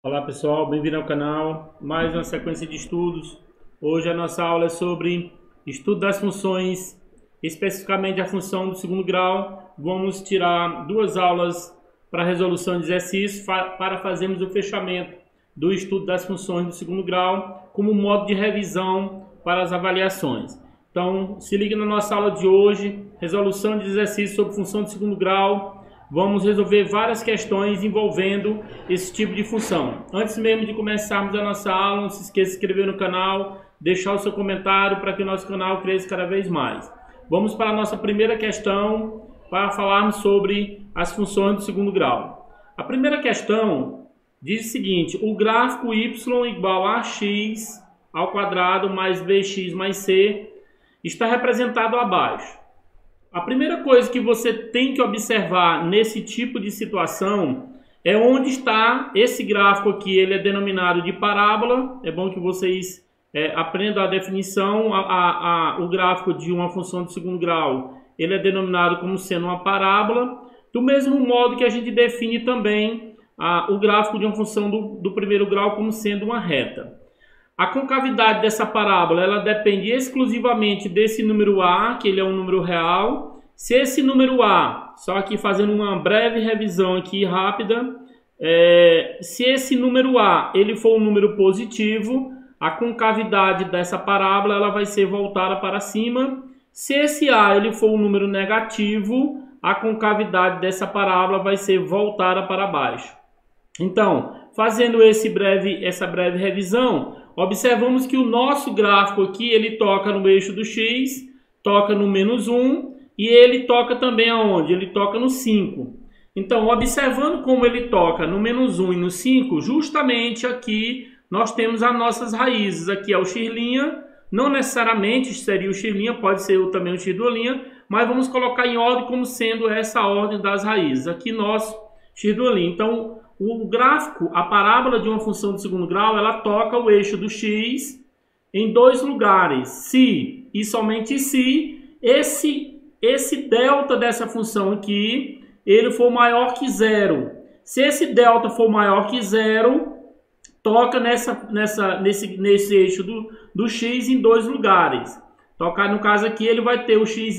Olá pessoal, bem-vindo ao canal, mais uma sequência de estudos. Hoje a nossa aula é sobre estudo das funções, especificamente a função do segundo grau. Vamos tirar duas aulas para resolução de exercícios para fazermos o fechamento do estudo das funções do segundo grau como modo de revisão para as avaliações. Então se ligue na nossa aula de hoje, resolução de exercícios sobre função do segundo grau. Vamos resolver várias questões envolvendo esse tipo de função. Antes mesmo de começarmos a nossa aula, não se esqueça de se inscrever no canal, deixar o seu comentário para que o nosso canal cresça cada vez mais. Vamos para a nossa primeira questão para falarmos sobre as funções do segundo grau. A primeira questão diz o seguinte: o gráfico y igual a x ao quadrado mais bx mais c está representado abaixo. A primeira coisa que você tem que observar nesse tipo de situação é onde está esse gráfico aqui. Ele é denominado de parábola. É bom que vocês aprendam a definição. O gráfico de uma função de segundo grau, ele é denominado como sendo uma parábola. Do mesmo modo que a gente define também o gráfico de uma função do primeiro grau como sendo uma reta. A concavidade dessa parábola, ela depende exclusivamente desse número A, que ele é um número real. Se esse número A, só aqui fazendo uma breve revisão aqui rápida, se esse número A ele for um número positivo, a concavidade dessa parábola ela vai ser voltada para cima. Se esse A ele for um número negativo, a concavidade dessa parábola vai ser voltada para baixo. Então, fazendo essa breve revisão, observamos que o nosso gráfico aqui, ele toca no eixo do x, toca no menos 1 e ele toca também aonde? Ele toca no 5. Então, observando como ele toca no menos 1 e no 5, justamente aqui nós temos as nossas raízes. Aqui é o x', não necessariamente seria o x', pode ser também o x dual', mas vamos colocar em ordem como sendo essa ordem das raízes. Aqui nosso x dual'. Então, o gráfico, a parábola de uma função de segundo grau, ela toca o eixo do x em dois lugares. Se e somente se esse delta dessa função aqui, ele for maior que zero. Se esse delta for maior que zero, toca nesse eixo do x em dois lugares. Tocar no caso aqui, ele vai ter o x'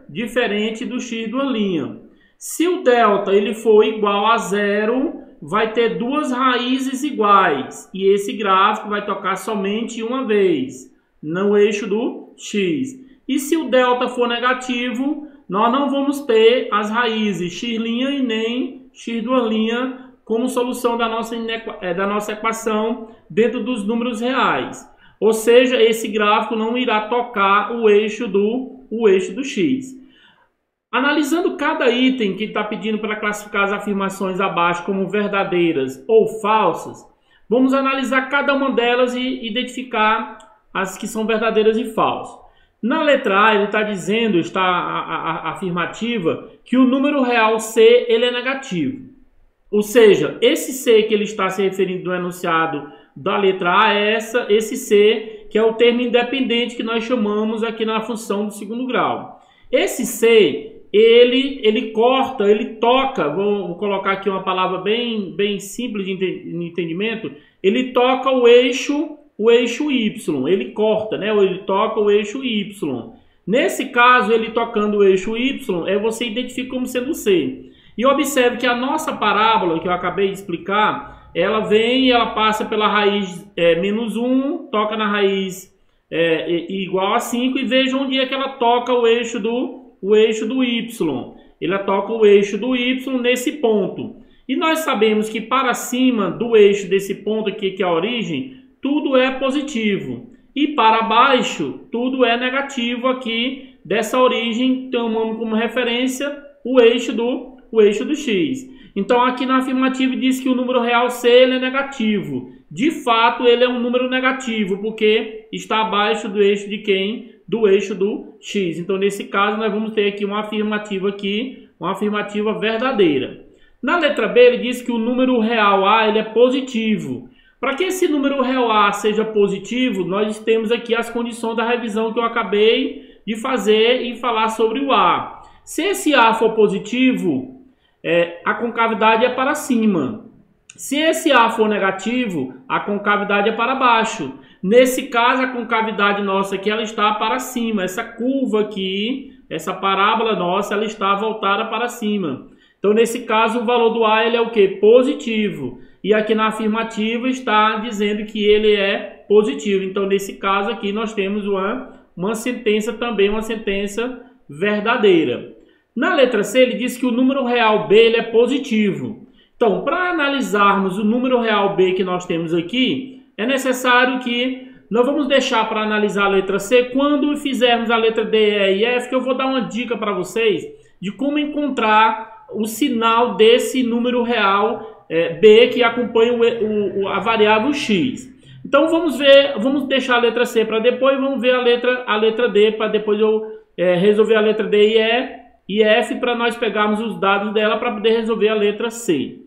diferente do x dual'. Se o delta ele for igual a zero, vai ter duas raízes iguais. E esse gráfico vai tocar somente uma vez, no eixo do x. E se o delta for negativo, nós não vamos ter as raízes x' e nem x dual' como solução da nossa equação dentro dos números reais. Ou seja, esse gráfico não irá tocar o eixo do x. Analisando cada item que está pedindo para classificar as afirmações abaixo como verdadeiras ou falsas, vamos analisar cada uma delas e identificar as que são verdadeiras e falsas. Na letra A, ele está dizendo, a afirmativa, que o número real C ele é negativo. Ou seja, esse C que ele está se referindo no enunciado da letra A é esse C, que é o termo independente que nós chamamos aqui na função do segundo grau. Esse C, ele corta, ele toca, vou colocar aqui uma palavra bem simples de entendimento, ele toca o eixo Y, ele corta, né? Ou ele toca o eixo Y. Nesse caso, ele tocando o eixo Y, você identifica como sendo C. E observe que a nossa parábola, que eu acabei de explicar, ela vem e ela passa pela raiz menos 1, toca na raiz igual a 5 e veja onde é que ela toca o eixo do Y. Ela toca o eixo do Y nesse ponto. E nós sabemos que para cima do eixo desse ponto aqui, que é a origem, tudo é positivo. E para baixo, tudo é negativo aqui dessa origem, tomando como referência o eixo do x. Então aqui na afirmativa diz que o número real C ele é negativo. De fato, ele é um número negativo, porque está abaixo do eixo de quem? Do eixo do x. Então nesse caso nós vamos ter aqui uma afirmativa verdadeira. Na letra B ele diz que o número real A ele é positivo. Para que esse número real A seja positivo, nós temos aqui as condições da revisão que eu acabei de fazer e falar sobre o A. Se esse A for positivo, a concavidade é para cima. Se esse A for negativo, a concavidade é para baixo. Nesse caso, a concavidade nossa aqui, ela está para cima. Essa curva aqui, essa parábola nossa, ela está voltada para cima. Então, nesse caso, o valor do A ele é o quê? Positivo. E aqui na afirmativa está dizendo que ele é positivo. Então, nesse caso aqui, nós temos uma sentença também, uma sentença verdadeira. Na letra C, ele diz que o número real B ele é positivo. Então, para analisarmos o número real B que nós temos aqui, é necessário que nós vamos deixar para analisar a letra C quando fizermos a letra D, E e F, que eu vou dar uma dica para vocês de como encontrar o sinal desse número real B que acompanha a variável X. Então, vamos deixar a letra C para depois, vamos ver a letra D para depois eu resolver a letra D e F para nós pegarmos os dados dela para poder resolver a letra C.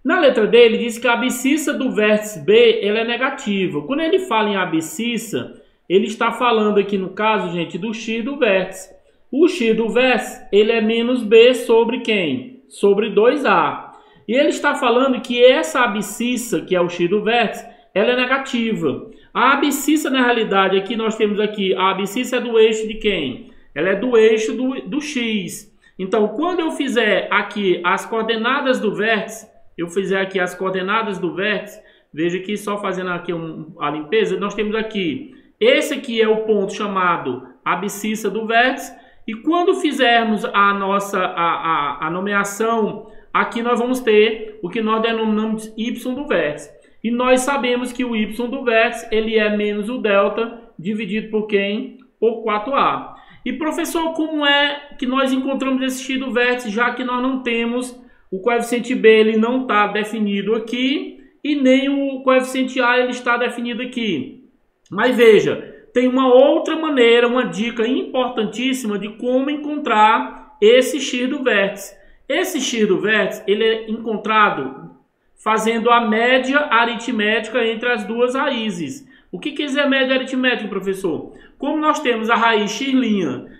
Na letra D, ele diz que a abscissa do vértice B ela é negativa. Quando ele fala em abscissa, ele está falando aqui, no caso, gente, do x do vértice. O x do vértice ele é menos B sobre quem? Sobre 2A. E ele está falando que essa abscissa, que é o x do vértice, ela é negativa. A abscissa, na realidade, aqui nós temos aqui, a abscissa é do eixo de quem? Ela é do eixo do x. Então, quando eu fizer aqui as coordenadas do vértice, veja que só fazendo aqui a limpeza, nós temos aqui, esse aqui é o ponto chamado abscissa do vértice, e quando fizermos a nossa a nomeação, aqui nós vamos ter o que nós denominamos de y do vértice. E nós sabemos que o y do vértice, ele é menos o delta dividido por quem? Por 4A. E professor, como é que nós encontramos esse x do vértice, já que nós não temos o coeficiente B, ele não está definido aqui, e nem o coeficiente A ele está definido aqui. Mas veja, tem uma outra maneira, uma dica importantíssima de como encontrar esse x do vértice. Esse x do vértice ele é encontrado fazendo a média aritmética entre as duas raízes. O que quer dizer a média aritmética, professor? Como nós temos a raiz x'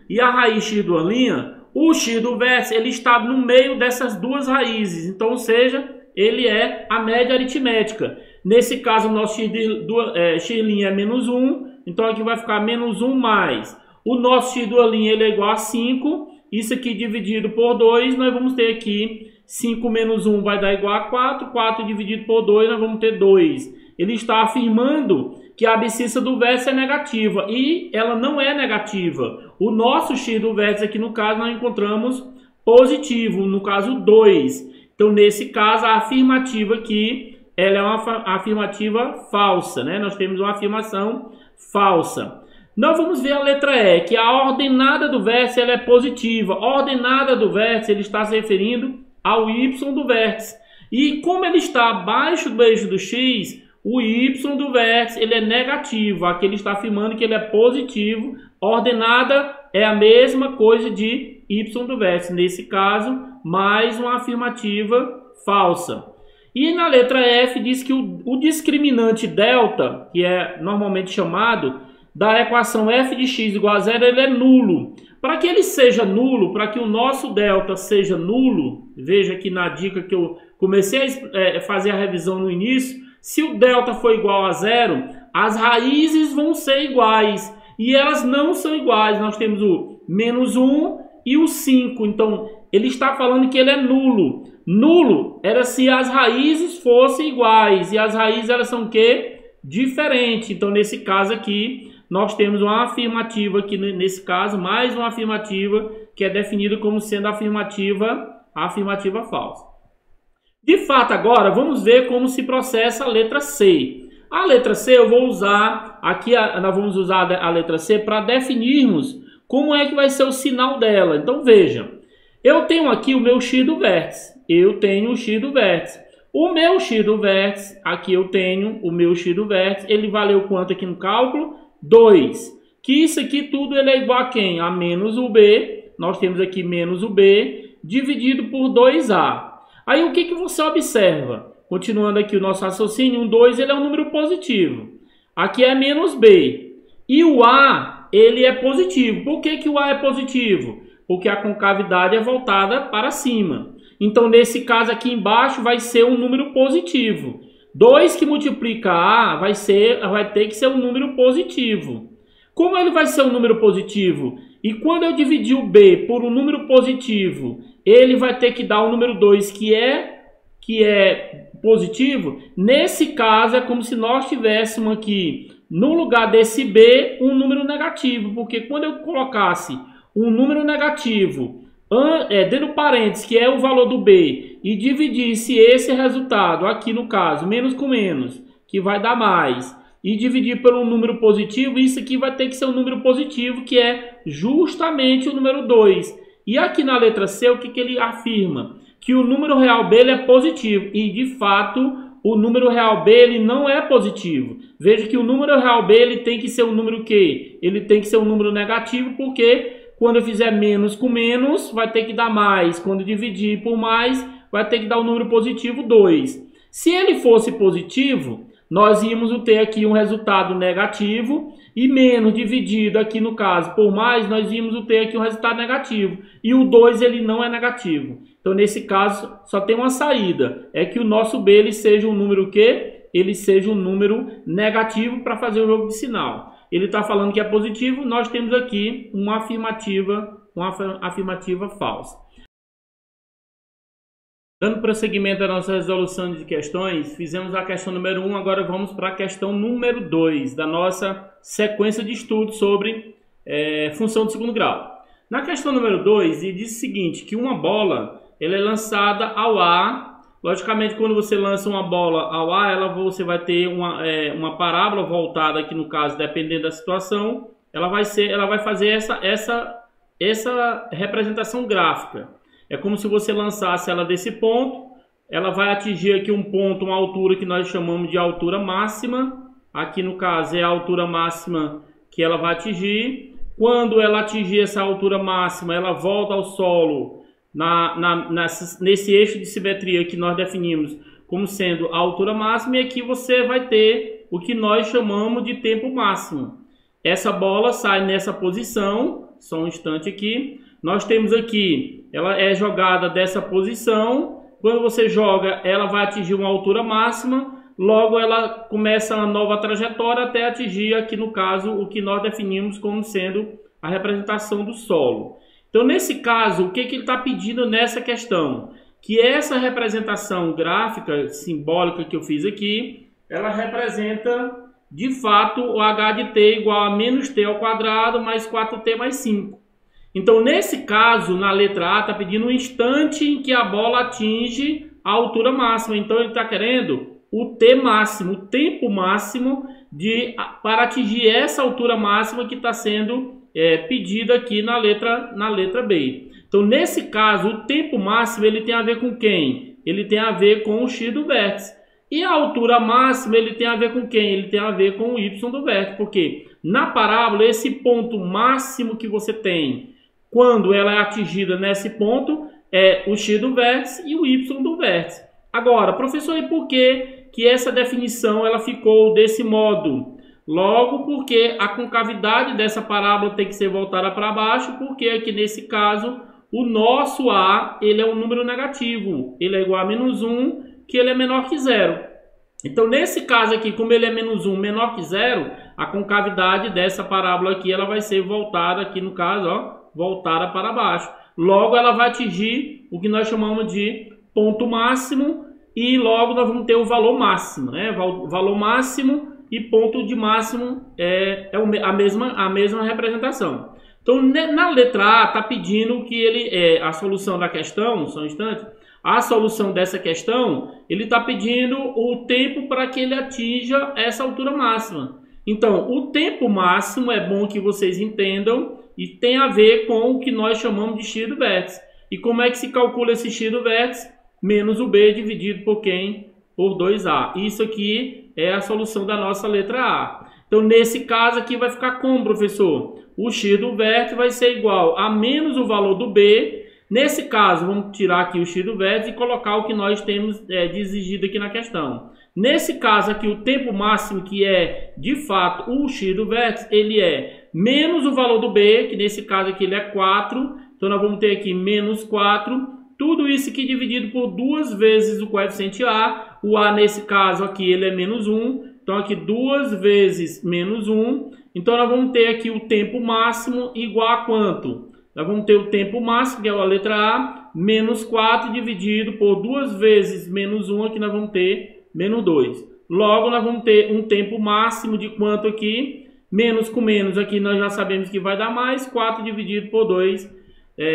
e a raiz x duas linha, o x do vértice ele está no meio dessas duas raízes. Então, ou seja, ele é a média aritmética. Nesse caso, o nosso x' é menos 1. Então, aqui vai ficar menos 1 mais. O nosso x duas linha ele é igual a 5. Isso aqui dividido por 2, nós vamos ter aqui 5 menos 1 vai dar igual a 4. 4 dividido por 2, nós vamos ter 2. Ele está afirmando que a abscissa do vértice é negativa. E ela não é negativa. O nosso x do vértice aqui, no caso, nós encontramos positivo. No caso, 2. Então, nesse caso, a afirmativa aqui, ela é uma afirmativa falsa, né? Nós temos uma afirmação falsa. Nós vamos ver a letra E, que a ordenada do vértice ela é positiva. A ordenada do vértice ele está se referindo ao y do vértice. E como ele está abaixo do eixo do x, o y do vértice ele é negativo. Aqui ele está afirmando que ele é positivo. A ordenada é a mesma coisa de y do vértice. Nesse caso, mais uma afirmativa falsa. E na letra F diz que o discriminante delta, que é normalmente chamado da equação f de x igual a 0, ele é nulo. Para que ele seja nulo, para que o nosso delta seja nulo, veja aqui na dica que eu comecei a fazer a revisão no início, se o delta for igual a 0, as raízes vão ser iguais. E elas não são iguais. Nós temos o menos 1 e o 5. Então, ele está falando que ele é nulo. Nulo era se as raízes fossem iguais. E as raízes elas são o quê? Diferentes. Então, nesse caso aqui, nós temos uma afirmativa aqui, nesse caso, mais uma afirmativa que é definida como sendo a afirmativa falsa. De fato, agora, vamos ver como se processa a letra C. A letra C eu vou usar, aqui nós vamos usar a letra C para definirmos como é que vai ser o sinal dela. Então, veja, eu tenho aqui o meu x do vértice. Eu tenho o x do vértice. O meu x do vértice, aqui eu tenho o meu x do vértice, ele valeu quanto aqui no cálculo? 2. Que isso aqui tudo ele é igual a quem? A menos o B. Nós temos aqui menos o B dividido por 2A. Aí o que você observa? Continuando aqui o nosso raciocínio, um 2 ele é um número positivo. Aqui é menos B. E o A, ele é positivo. Por que o A é positivo? Porque a concavidade é voltada para cima. Então, nesse caso aqui embaixo, vai ser um número positivo. 2 que multiplica A vai ter que ser um número positivo. Como ele vai ser um número positivo? E quando eu dividir o B por um número positivo, ele vai ter que dar o número 2, que é positivo. Nesse caso, é como se nós tivéssemos aqui, no lugar desse B, um número negativo. Porque quando eu colocasse um número negativo dentro do parênteses, que é o valor do B, e dividisse esse resultado, aqui no caso, menos com menos, que vai dar mais, e dividir pelo número positivo, isso aqui vai ter que ser um número positivo, que é justamente o número 2. E aqui na letra C, o que ele afirma? Que o número real B ele é positivo, e de fato, o número real B ele não é positivo. Veja que o número real B ele tem que ser um número quê? Ele tem que ser um número negativo, porque quando eu fizer menos com menos, vai ter que dar mais. Quando dividir por mais, vai ter que dar o número positivo 2. Se ele fosse positivo, nós íamos ter aqui um resultado negativo, e menos dividido aqui no caso por mais, nós íamos ter aqui um resultado negativo. E o 2 ele não é negativo. Então nesse caso só tem uma saída, é que o nosso B ele seja um número quê? Ele seja um número negativo para fazer o jogo de sinal. Ele está falando que é positivo, nós temos aqui uma afirmativa falsa. Dando prosseguimento à nossa resolução de questões, fizemos a questão número 1, agora vamos para a questão número 2 da nossa sequência de estudos sobre função de segundo grau. Na questão número 2, ele diz o seguinte, que uma bola ela é lançada ao ar. Logicamente, quando você lança uma bola ao ar, você vai ter uma parábola voltada, aqui no caso, dependendo da situação, ela vai fazer essa representação gráfica. É como se você lançasse ela desse ponto, ela vai atingir aqui um ponto, uma altura que nós chamamos de altura máxima. Aqui no caso é a altura máxima que ela vai atingir. Quando ela atingir essa altura máxima, ela volta ao solo nesse eixo de simetria que nós definimos como sendo a altura máxima, e aqui você vai ter o que nós chamamos de tempo máximo. Essa bola sai nessa posição, só um instante aqui. Nós temos aqui, ela é jogada dessa posição. Quando você joga, ela vai atingir uma altura máxima. Logo, ela começa uma nova trajetória até atingir, aqui no caso, o que nós definimos como sendo a representação do solo. Então, nesse caso, o que ele está pedindo nessa questão? Que essa representação gráfica, simbólica que eu fiz aqui, ela representa, de fato, o h de t igual a menos t ao quadrado mais 4t mais 5. Então, nesse caso, na letra A, está pedindo um instante em que a bola atinge a altura máxima. Então, ele está querendo o t máximo, o tempo máximo para atingir essa altura máxima que está sendo pedida aqui na letra B. Então, nesse caso, o tempo máximo ele tem a ver com quem? Ele tem a ver com o x do vértice. E a altura máxima ele tem a ver com quem? Ele tem a ver com o y do vértice. Porque na parábola, esse ponto máximo que você tem, quando ela é atingida nesse ponto, é o x do vértice e o y do vértice. Agora, professor, e por que essa definição ela ficou desse modo? Logo, porque a concavidade dessa parábola tem que ser voltada para baixo, porque aqui nesse caso, o nosso A ele é um número negativo. Ele é igual a menos 1, que ele é menor que 0. Então, nesse caso aqui, como ele é menos 1 menor que 0, a concavidade dessa parábola aqui ela vai ser voltada, aqui no caso, ó, voltada para baixo. Logo, ela vai atingir o que nós chamamos de ponto máximo, e logo nós vamos ter o valor máximo, né? Valor máximo e ponto de máximo é a mesma representação. Então, na letra A, está pedindo que a solução da questão, só um instante, a solução dessa questão, ele está pedindo o tempo para que ele atinja essa altura máxima. Então, o tempo máximo é bom que vocês entendam e tem a ver com o que nós chamamos de x do vértice. E como é que se calcula esse x do vértice? Menos o b dividido por quem? Por 2a. Isso aqui é a solução da nossa letra A. Então, nesse caso aqui vai ficar como, professor? O x do vértice vai ser igual a menos o valor do b. Nesse caso, vamos tirar aqui o x do vértice e colocar o que nós temos de exigido aqui na questão. Nesse caso aqui, o tempo máximo, que é, de fato, o x do vértice, ele é menos o valor do b, que nesse caso aqui ele é 4. Então, nós vamos ter aqui menos 4. Tudo isso aqui dividido por 2 vezes o coeficiente A. O A, nesse caso aqui, ele é menos 1. Então, aqui 2 vezes menos 1. Então, nós vamos ter aqui o tempo máximo igual a quanto? Nós vamos ter o tempo máximo, que é a letra A, menos 4 dividido por 2 vezes menos 1. Aqui nós vamos ter menos 2. Logo, nós vamos ter um tempo máximo de quanto aqui? Menos com menos aqui nós já sabemos que vai dar mais. 4 dividido por 2,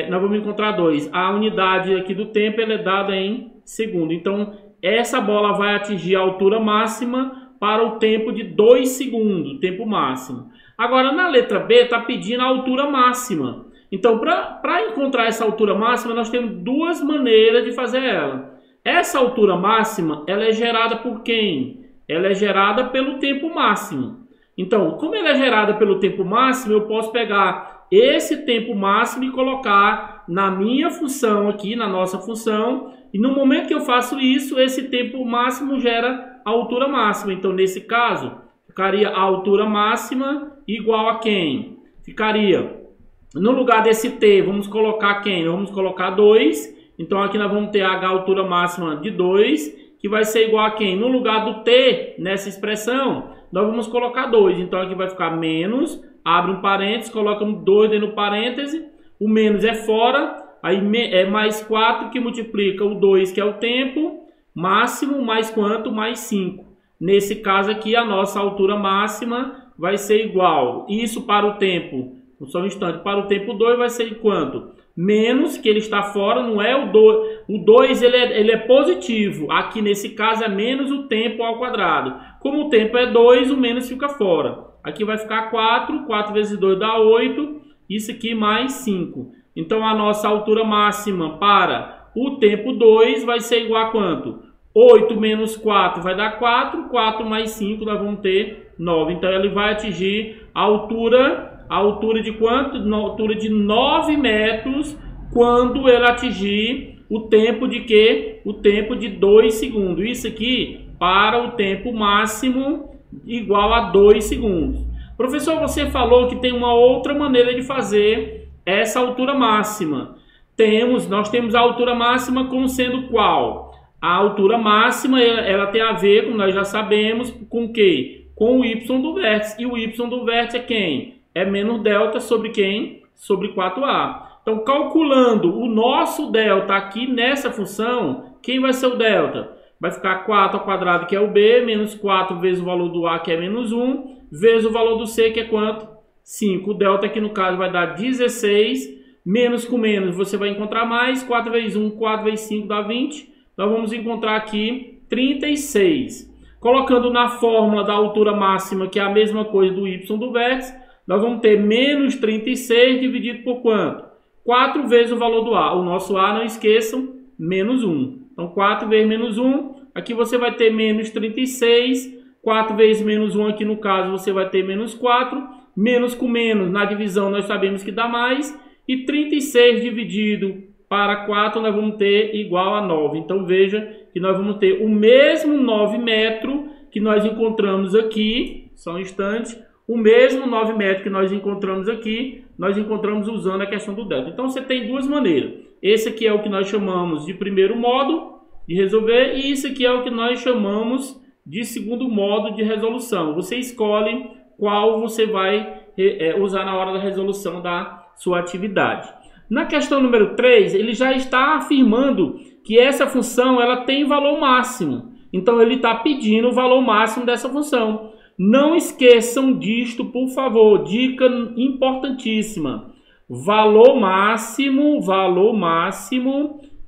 nós vamos encontrar 2. A unidade aqui do tempo ela é dada em segundo. Então, essa bola vai atingir a altura máxima para o tempo de 2 segundos, tempo máximo. Agora, na letra B, está pedindo a altura máxima. Então, para encontrar essa altura máxima, nós temos 2 maneiras de fazer ela. Essa altura máxima, ela é gerada por quem? Ela é gerada pelo tempo máximo. Então, como ela é gerada pelo tempo máximo, eu posso pegar esse tempo máximo e colocar na minha função aqui, na nossa função. E no momento que eu faço isso, esse tempo máximo gera a altura máxima. Então, nesse caso, ficaria a altura máxima igual a quem? Ficaria, no lugar desse T, vamos colocar quem? Vamos colocar 2. Então, aqui nós vamos ter a altura máxima de 2, que vai ser igual a quem? No lugar do T, nessa expressão, nós vamos colocar 2. Então, aqui vai ficar menos, abre um parênteses, colocamos 2 dentro do parêntese, o menos é fora, aí é mais 4 que multiplica o 2, que é o tempo máximo, mais quanto? Mais 5. Nesse caso aqui, a nossa altura máxima vai ser igual. Isso para o tempo, só um instante, para o tempo 2 vai ser quanto? Menos, que ele está fora, não é o 2. O 2 ele é positivo. Aqui nesse caso é menos o tempo ao quadrado. Como o tempo é 2, o menos fica fora. Aqui vai ficar 4. 4 vezes 2 dá 8. Isso aqui mais 5. Então a nossa altura máxima para o tempo 2 vai ser igual a quanto? 8 menos 4 vai dar 4. 4 mais 5 nós vamos ter 9. Então ele vai atingir a altura de quanto? Na altura de 9 metros, quando ele atingir o tempo de quê? O tempo de 2 segundos. Isso aqui para o tempo máximo igual a 2 segundos. Professor, você falou que tem uma outra maneira de fazer essa altura máxima. Nós temos a altura máxima como sendo qual? A altura máxima ela tem a ver, como nós já sabemos, com o quê? Com o y do vértice. E o y do vértice é quem? É menos delta sobre quem? Sobre 4A. Então, calculando o nosso delta aqui nessa função, quem vai ser o delta? Vai ficar 4 ao quadrado, que é o B, menos 4 vezes o valor do A, que é menos 1, vezes o valor do C, que é quanto? 5. O delta aqui no caso vai dar 16, menos com menos você vai encontrar mais, 4 vezes 1, 4 vezes 5 dá 20. Nós vamos encontrar aqui 36. Colocando na fórmula da altura máxima, que é a mesma coisa do y do vértice, nós vamos ter menos 36 dividido por quanto? 4 vezes o valor do A. O nosso A, não esqueçam, menos 1. Então, 4 vezes menos 1. Aqui você vai ter menos 36. 4 vezes menos 1 aqui no caso você vai ter menos 4. Menos com menos, na divisão nós sabemos que dá mais. E 36 dividido para 4 nós vamos ter igual a 9. Então, veja que nós vamos ter o mesmo 9 metros que nós encontramos aqui. Só um instante. O mesmo 9 metros que nós encontramos aqui, nós encontramos usando a questão do delta. Então, você tem 2 maneiras. Esse aqui é o que nós chamamos de primeiro modo de resolver e isso aqui é o que nós chamamos de segundo modo de resolução. Você escolhe qual você vai usar na hora da resolução da sua atividade. Na questão número 3, ele já está afirmando que essa função ela tem valor máximo. Então, ele está pedindo o valor máximo dessa função. Não esqueçam disto, por favor. Dica importantíssima. Valor máximo,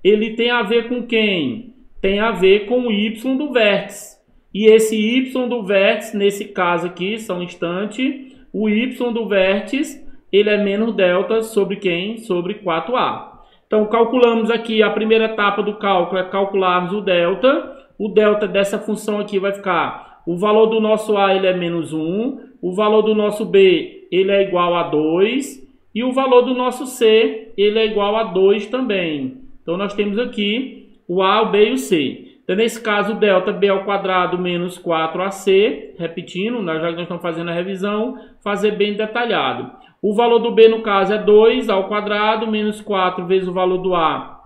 ele tem a ver com quem? Tem a ver com o y do vértice. E esse y do vértice, nesse caso aqui, só um instante, o y do vértice, ele é menos delta sobre quem? Sobre 4A. Então, calculamos aqui, a primeira etapa do cálculo é calcularmos o delta. O delta dessa função aqui vai ficar... O valor do nosso A ele é menos 1, o valor do nosso B ele é igual a 2 e o valor do nosso C ele é igual a 2 também. Então nós temos aqui o A, o B e o C. Então nesse caso o delta B ao quadrado menos 4AC, repetindo, já que nós estamos fazendo a revisão, fazer bem detalhado. O valor do B no caso é 2 ao quadrado menos 4 vezes o valor do A,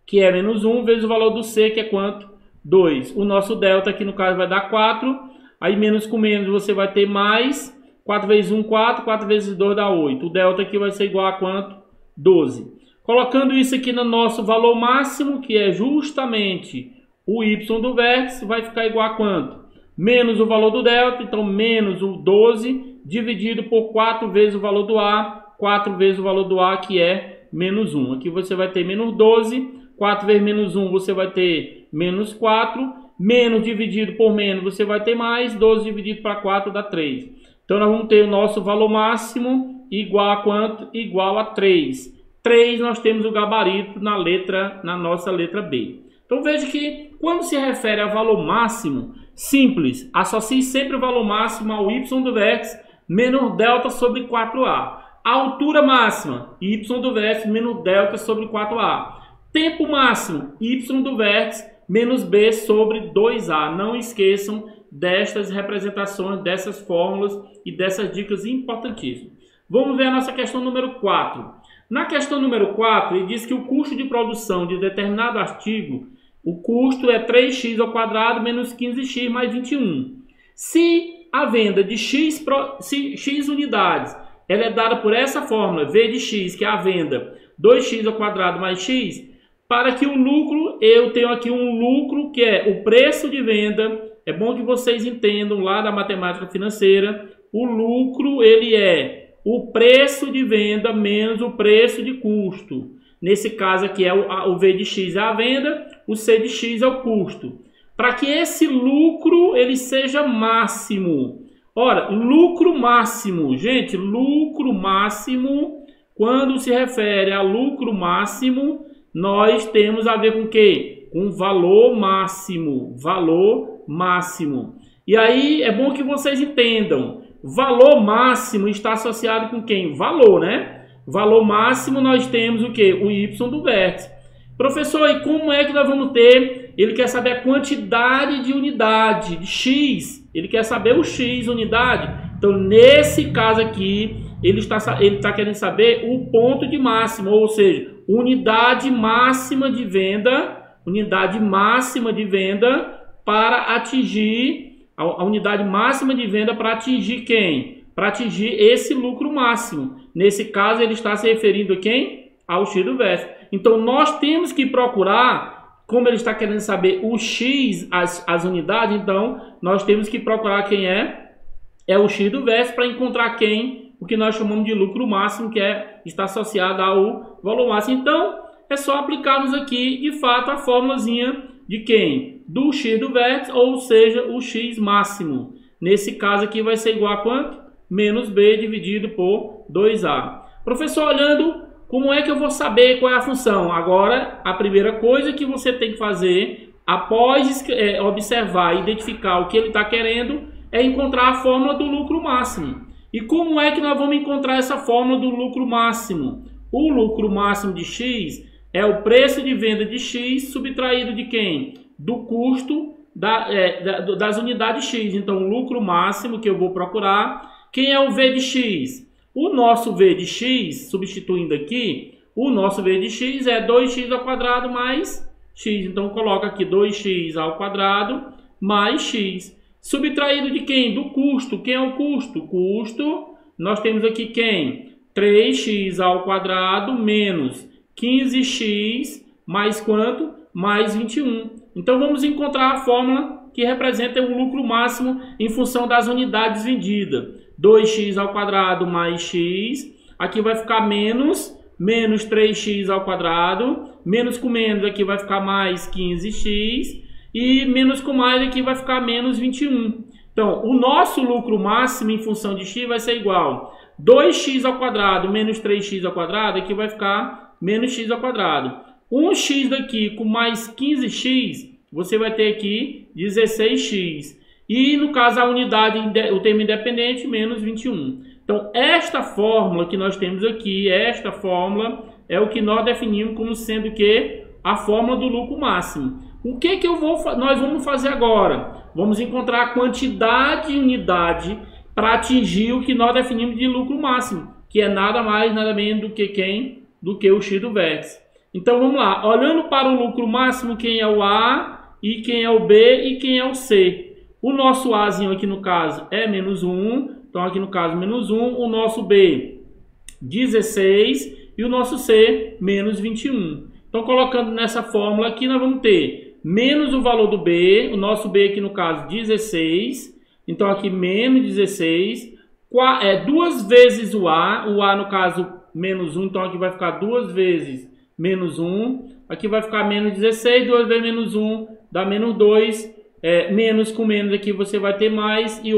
que é menos 1, vezes o valor do C, que é quanto? 2. O nosso delta aqui no caso vai dar 4. Aí menos com menos você vai ter mais. 4 vezes 1, 4. 4 vezes 2 dá 8. O delta aqui vai ser igual a quanto? 12. Colocando isso aqui no nosso valor máximo, que é justamente o y do vértice, vai ficar igual a quanto? Menos o valor do delta, então menos o 12, dividido por 4 vezes o valor do A. 4 vezes o valor do A, que é menos 1. Aqui você vai ter menos 12. 4 vezes menos 1 você vai ter menos 4. Menos dividido por menos você vai ter mais. 12 dividido para 4 dá 3. Então nós vamos ter o nosso valor máximo igual a quanto? Igual a 3. 3 nós temos o gabarito na nossa letra B. Então veja que quando se refere a valor máximo, simples, associe sempre o valor máximo ao y do vértice menos delta sobre 4A. A altura máxima, y do vértice menos delta sobre 4A. Tempo máximo, y do vértice menos b sobre 2A. Não esqueçam destas representações, dessas fórmulas e dessas dicas importantíssimas. Vamos ver a nossa questão número 4. Na questão número 4, ele diz que o custo de produção de determinado artigo, o custo é 3x ao quadrado menos 15x mais 21. Se a venda de x unidades ela é dada por essa fórmula, V de x, que é a venda 2x ao quadrado mais x, para que o lucro, eu tenho aqui um lucro que é o preço de venda. É bom que vocês entendam lá da matemática financeira, o lucro ele é o preço de venda menos o preço de custo. Nesse caso aqui é o V de x é a venda, o C de x é o custo. Para que esse lucro ele seja máximo. Ora, lucro máximo, gente, lucro máximo, quando se refere a lucro máximo, nós temos a ver com o quê? Com valor máximo, valor máximo. E aí é bom que vocês entendam. Valor máximo está associado com quem? Valor, né? Valor máximo nós temos o que? O y do vértice. Professor, e como é que nós vamos ter? Ele quer saber a quantidade de unidade, de x. Ele quer saber o x unidade. Então, nesse caso aqui, ele está querendo saber o ponto de máximo, ou seja, unidade máxima de venda para atingir a unidade máxima de venda para atingir quem? Para atingir esse lucro máximo. Nesse caso, ele está se referindo a quem? Ao x do vértice. Então, nós temos que procurar, como ele está querendo saber o x, as unidades, então, nós temos que procurar quem é o x do vértice para encontrar quem? O que nós chamamos de lucro máximo, que está associado ao valor máximo. Então, é só aplicarmos aqui, de fato, a formulazinha de quem? Do x do vértice, ou seja, o x máximo. Nesse caso aqui vai ser igual a quanto? Menos b dividido por 2a. Professor, olhando, como é que eu vou saber qual é a função? Agora, a primeira coisa que você tem que fazer, após observar e identificar o que ele está querendo, é encontrar a fórmula do lucro máximo. E como é que nós vamos encontrar essa fórmula do lucro máximo? O lucro máximo de x é o preço de venda de x subtraído de quem? Do custo das unidades x. Então, o lucro máximo que eu vou procurar, quem é o V de x? O nosso V de x, substituindo aqui, o nosso V de x é 2x ao quadrado mais x. Então, coloca aqui 2x ao quadrado mais x. Subtraído de quem? Do custo. Quem é o custo? Custo, nós temos aqui quem? 3x ao quadrado menos 15x mais quanto? Mais 21. Então, vamos encontrar a fórmula que representa o lucro máximo em função das unidades vendidas. 2x ao quadrado mais x. Aqui vai ficar menos 3x ao quadrado. Menos com menos aqui vai ficar mais 15x. E menos com mais aqui vai ficar menos 21. Então, o nosso lucro máximo em função de x vai ser igual 2x ao quadrado menos 3x ao quadrado, aqui vai ficar menos x ao quadrado. 1x daqui com mais 15x, você vai ter aqui 16x. E no caso a unidade, o termo independente, menos 21. Então, esta fórmula que nós temos aqui, esta fórmula é o que nós definimos como sendo que a fórmula do lucro máximo. O que nós vamos fazer agora? Vamos encontrar a quantidade de unidade para atingir o que nós definimos de lucro máximo, que é nada mais, nada menos do que quem? Do que o x do vértice. Então vamos lá, olhando para o lucro máximo, quem é o A, e quem é o B e quem é o C. O nosso Azinho aqui no caso é menos 1, então aqui no caso menos 1, o nosso B 16 e o nosso C menos 21. Então colocando nessa fórmula aqui nós vamos ter menos o valor do B, o nosso B aqui no caso 16, então aqui menos 16, duas vezes o A no caso menos 1, então aqui vai ficar 2 vezes menos 1, aqui vai ficar menos 16, 2 vezes menos 1 dá menos 2, menos com menos aqui você vai ter mais, e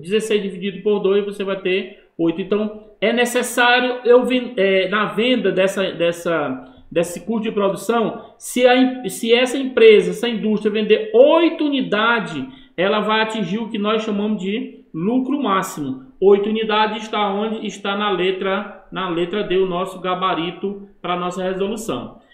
16 dividido por 2 você vai ter 8. Então é necessário, na venda desse custo de produção, se essa empresa, essa indústria vender 8 unidades, ela vai atingir o que nós chamamos de lucro máximo. 8 unidades está onde? Está na letra D, o nosso gabarito para a nossa resolução.